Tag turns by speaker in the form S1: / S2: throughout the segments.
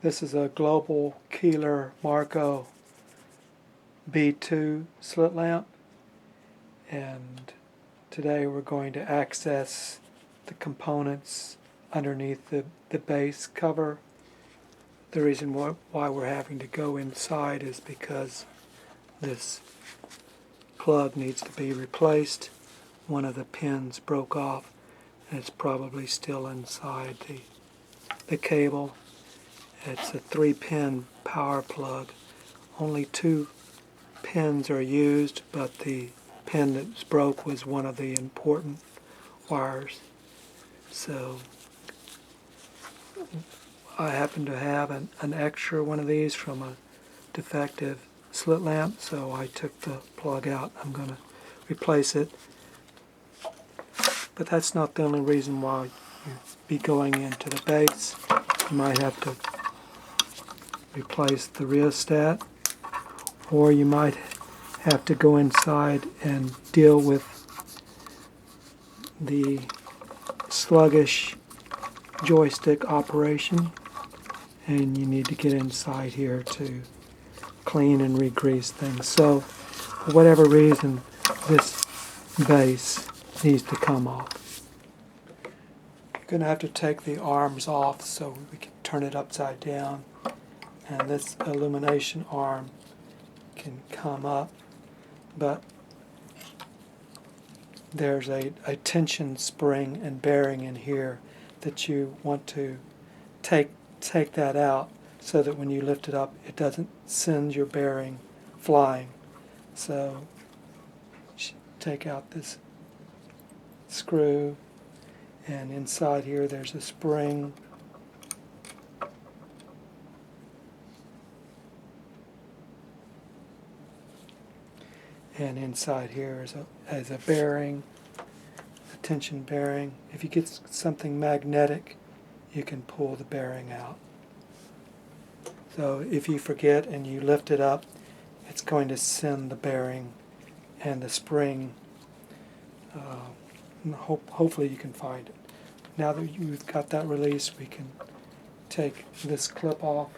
S1: This is a global Keeler Marco B2 slit lamp, and today we're going to access the components underneath the base cover. The reason why we're having to go inside is because this plug needs to be replaced. One of the pins broke off and it's probably still inside the cable. It's a 3-pin power plug. Only 2 pins are used, but the pin that broke was one of the important wires. So I happen to have an extra one of these from a defective slit lamp, so I took the plug out. I'm going to replace it. But that's not the only reason why you'd be going into the base. You might have to replace the rheostat, or you might have to go inside and deal with the sluggish joystick operation, and you need to get inside here to clean and re-grease things. So for whatever reason, this base needs to come off. You're going to have to take the arms off so we can turn it upside down, and this illumination arm can come up, but there's a tension spring and bearing in here that you want to take that out so that when you lift it up it doesn't send your bearing flying. So take out this screw, and inside here there's a spring. And inside here is a bearing, a tension bearing. If you get something magnetic, you can pull the bearing out. So if you forget and you lift it up, it's going to send the bearing and the spring. Hopefully you can find it. Now that you've got that released, we can take this clip off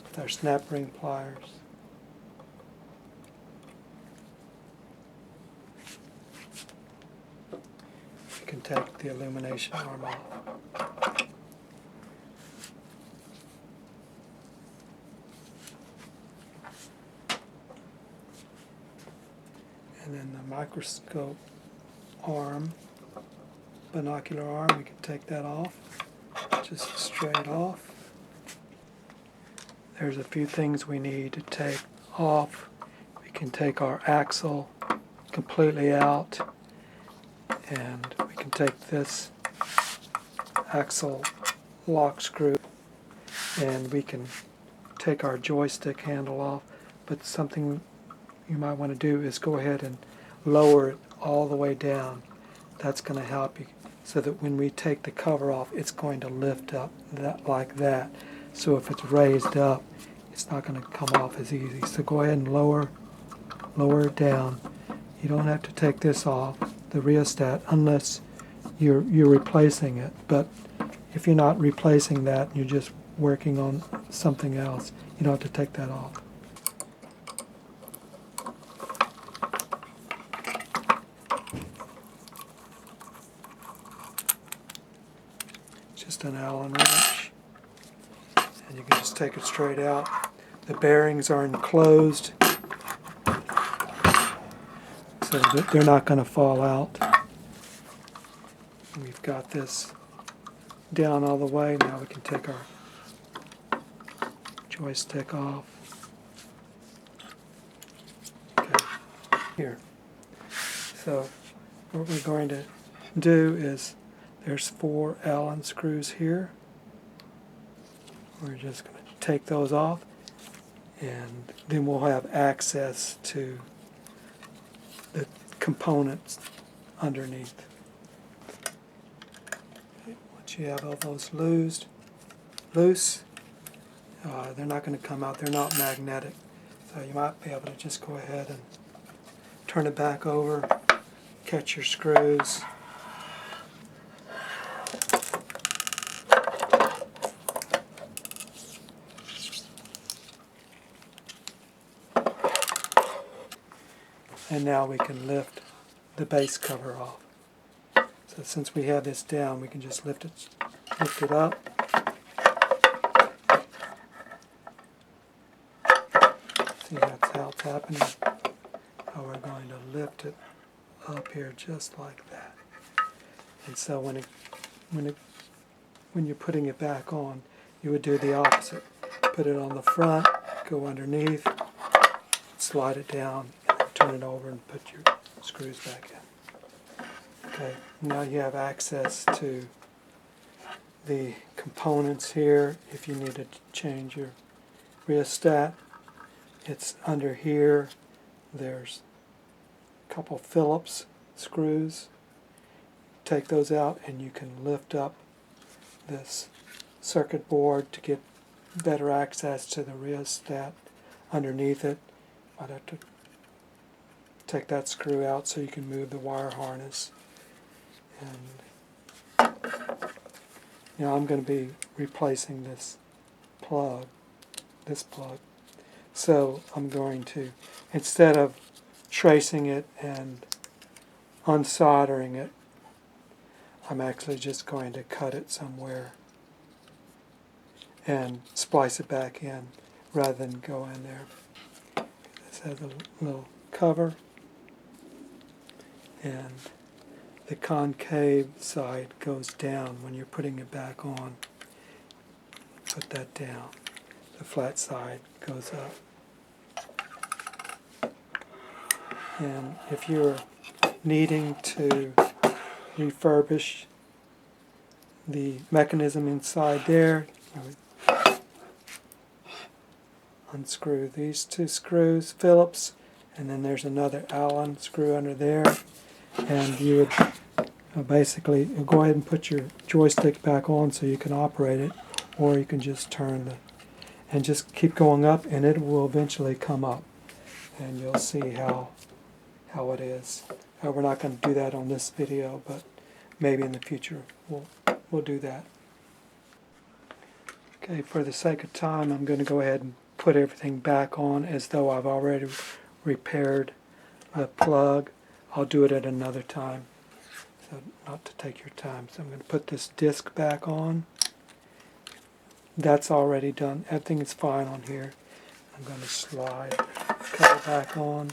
S1: with our snap ring pliers. You can take the illumination arm off. And then the microscope arm, binocular arm, we can take that off, just straight off. There's a few things we need to take off. We can take our axle completely out, and we can take this axle lock screw, and we can take our joystick handle off. But something you might want to do is go ahead and lower it all the way down. That's going to help you so that when we take the cover off, it's going to lift up like that. So if it's raised up, it's not going to come off as easy. So go ahead and lower it down. You don't have to take this off, the rheostat, unless you're replacing it. But if you're not replacing that, you're just working on something else, you don't have to take that off. Just an Allen wrench, and you can just take it straight out. The bearings are enclosed, so that they're not going to fall out. We've got this down all the way. Now we can take our joystick off. Okay, here. So what we're going to do is, there's 4 Allen screws here. We're just going to take those off, and then we'll have access to the components underneath. Once you have all those loose, they're not going to come out. They're not magnetic. So you might be able to just go ahead and turn it back over, catch your screws. And now we can lift the base cover off. So since we have this down, we can just lift it up. See, that's how it's happening. How we're going to lift it up here just like that. And so when you're putting it back on, you would do the opposite. Put it on the front, go underneath, slide it down, and then turn it over and put your screws back in. Okay, now you have access to the components here. If you need to change your rheostat, it's under here. There's a couple Phillips screws. Take those out and you can lift up this circuit board to get better access to the rheostat underneath it. I'd have to take that screw out so you can move the wire harness. And now I'm going to be replacing this plug. So I'm going to, instead of tracing it and unsoldering it, I'm actually just going to cut it somewhere and splice it back in rather than go in there. This has a little cover, and the concave side goes down when you're putting it back on. Put that down. The flat side goes up. And if you're needing to refurbish the mechanism inside there, unscrew these two screws, Phillips, and then there's another Allen screw under there, and you would basically go ahead and put your joystick back on so you can operate it, or you can just turn and just keep going up, and it will eventually come up, and you'll see how it is. We're not going to do that on this video, but maybe in the future we'll do that. Okay, for the sake of time, I'm going to go ahead and put everything back on as though I've already repaired the plug. I'll do it at another time, so not to take your time. So I'm going to put this disc back on. That's already done. Everything is fine on here. I'm going to slide cover back on.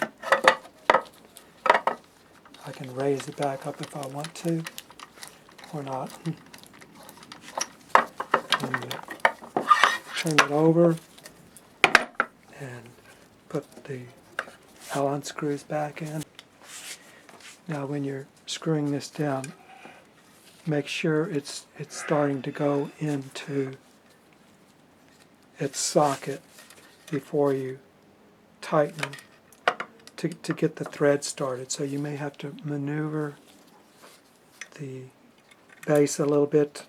S1: I can raise it back up if I want to, or not. And turn it over and put the Allen screws back in. Now when you're screwing this down, make sure it's starting to go into its socket before you tighten to get the thread started. So you may have to maneuver the base a little bit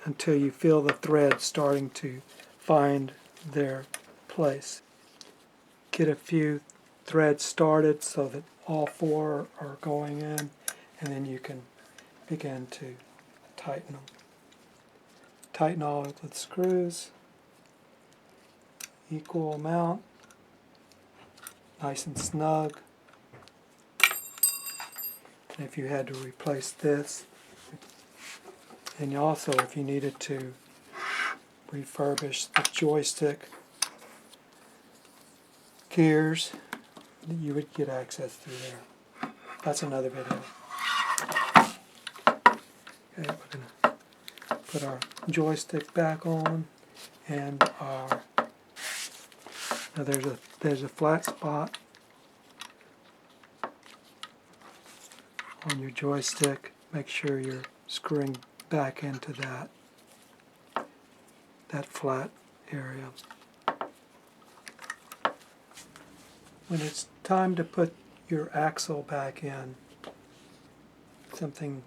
S1: until you feel the thread starting to find their place. Get a few threads started so that all four are going in, and then you can begin to tighten them. Tighten all of the screws, equal amount, nice and snug. And if you had to replace this, and also if you needed to refurbish the joystick gears, you would get access through there. That's another video. Okay, we're going to put our joystick back on, and now there's a flat spot on your joystick. Make sure you're screwing back into that flat area. When it's time to put your axle back in, something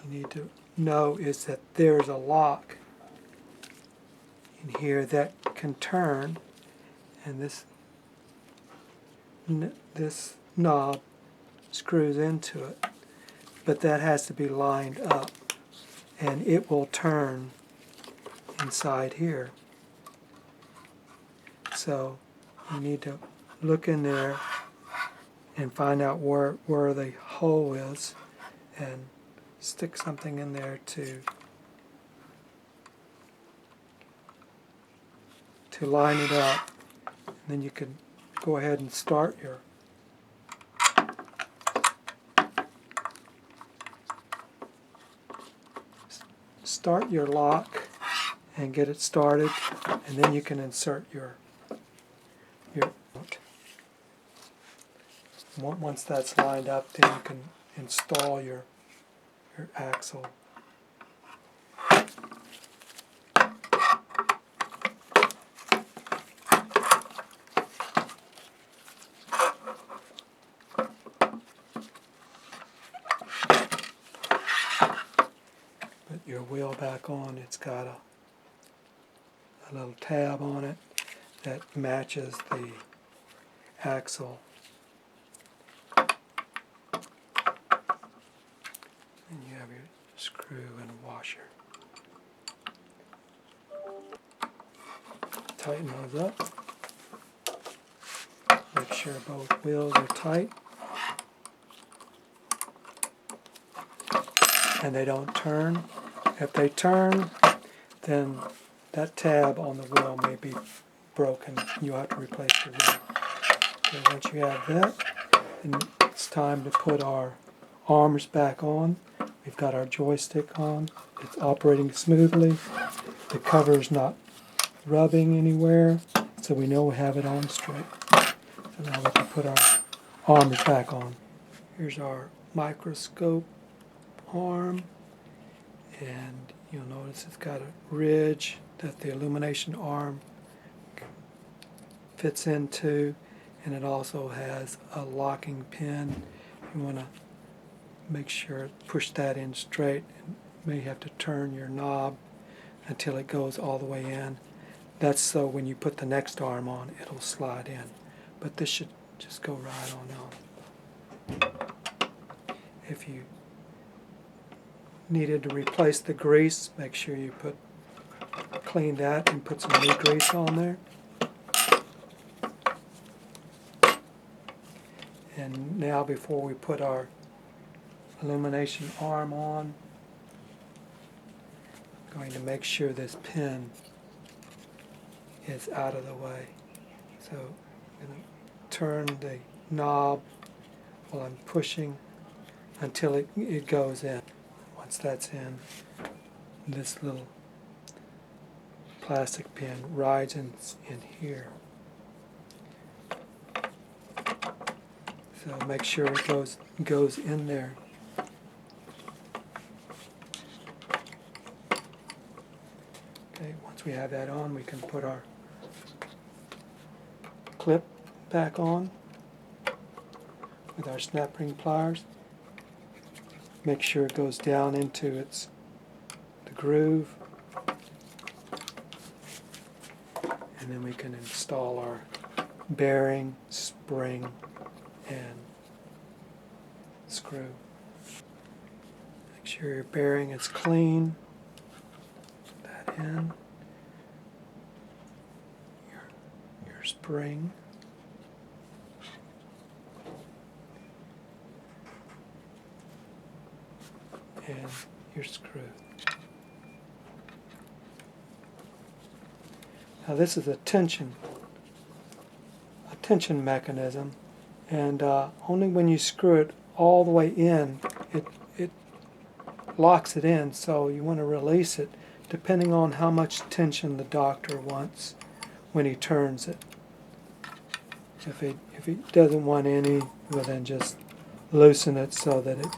S1: you need to know is that there's a lock in here that can turn, and this knob screws into it, but that has to be lined up, and it will turn inside here. So you need to look in there and find out where the hole is and stick something in there to line it up. And then you can go ahead and start your lock and get it started, and then you can insert your once that's lined up, then you can install your axle. Put your wheel back on. It's got a little tab on it that matches the axle. And you have your screw and washer. Tighten those up. Make sure both wheels are tight and they don't turn. If they turn, then that tab on the wheel may be broken. You'll have to replace your wheel. So once you have that, then it's time to put our arms back on. We've got our joystick on. It's operating smoothly. The cover's not rubbing anywhere, so we know we have it on straight. So now we can put our arms back on. Here's our microscope arm, and you'll notice it's got a ridge that the illumination arm fits into, and it also has a locking pin. You want to make sure push that in straight, and may have to turn your knob until it goes all the way in. That's so when you put the next arm on, it'll slide in. But this should just go right on. If you needed to replace the grease, make sure you clean that and put some new grease on there. And now before we put our illumination arm on, I'm going to make sure this pin is out of the way. So I'm going to turn the knob while I'm pushing until it goes in. Once that's in, this little plastic pin rides in here. So make sure it goes in there. Okay, once we have that on, we can put our clip back on with our snap ring pliers. Make sure it goes down into the groove, and then we can install our bearing, spring, and screw. Make sure your bearing is clean. Put that in. Your spring. And your screw. Now this is a tension mechanism, and only when you screw it all the way in, it locks it in. So you want to release it depending on how much tension the doctor wants when he turns it. If he doesn't want any, well then just loosen it so that it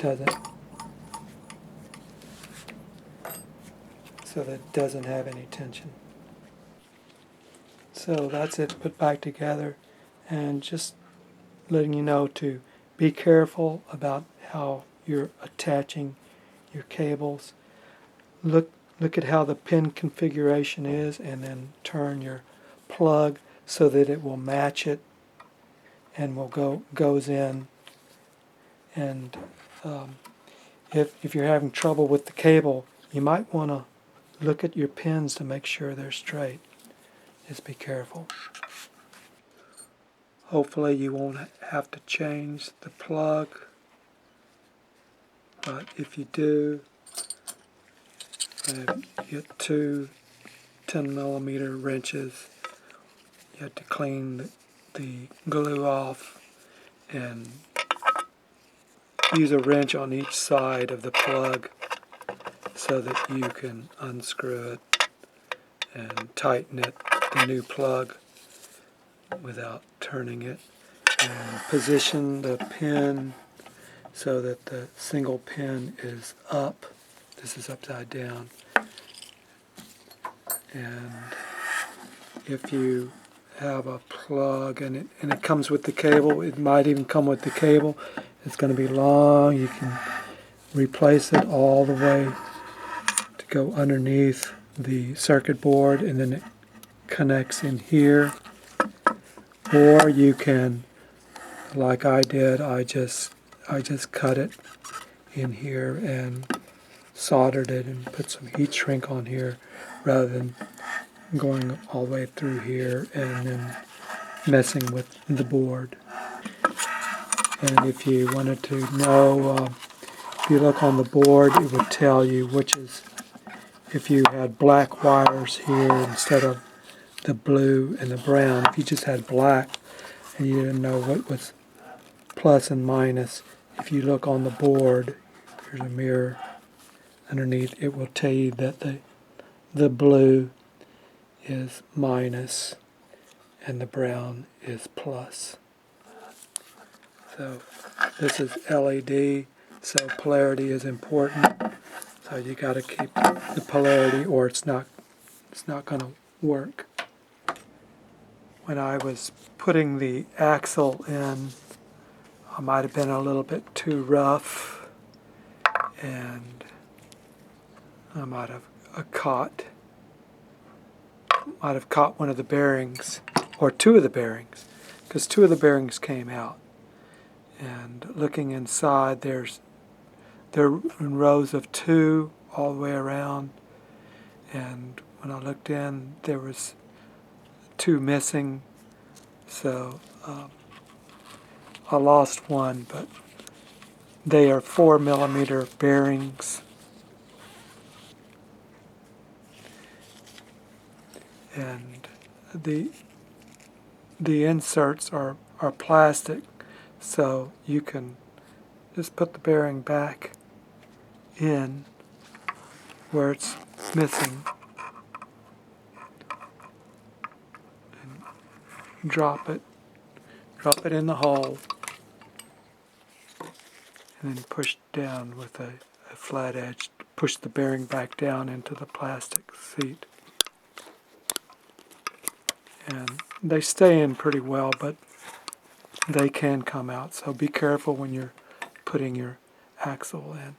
S1: doesn't have any tension. So that's it put back together, and just letting you know to be careful about how you're attaching your cables. Look at how the pin configuration is, and then turn your plug so that it will match it and goes in. And if you're having trouble with the cable, you might want to look at your pins to make sure they're straight. Just be careful. Hopefully you won't have to change the plug, but if you do, get two 10mm wrenches. You have to clean the glue off and use a wrench on each side of the plug so that you can unscrew it and tighten it, the new plug, without turning it. And position the pin so that the single pin is up. This is upside down. And if you have a plug and it comes with the cable, it might even come with the cable. It's going to be long. You can replace it all the way to go underneath the circuit board, and then it connects in here. Or you can, like I did, I just cut it in here and soldered it and put some heat shrink on here rather than going all the way through here and then messing with the board. And if you wanted to know, if you look on the board, it would tell you which is, if you had black wires here instead of the blue and the brown, if you just had black and you didn't know what was plus and minus, if you look on the board, there's a mirror underneath, it will tell you that the blue is minus and the brown is plus. So this is LED, so polarity is important. So you got to keep the polarity or it's not going to work. When I was putting the axle in, I might have been a little bit too rough, and I might have caught one of the bearings, or two of the bearings, because two of the bearings came out. And looking inside, they're in rows of two all the way around, and when I looked in, there was two missing, so I lost one, but they are 4mm bearings, and the inserts are plastic, so you can just put the bearing back in where it's missing and drop it in the hole, and then push down with a flat edge, push the bearing back down into the plastic seat. And they stay in pretty well, but they can come out, so be careful when you're putting your axle in.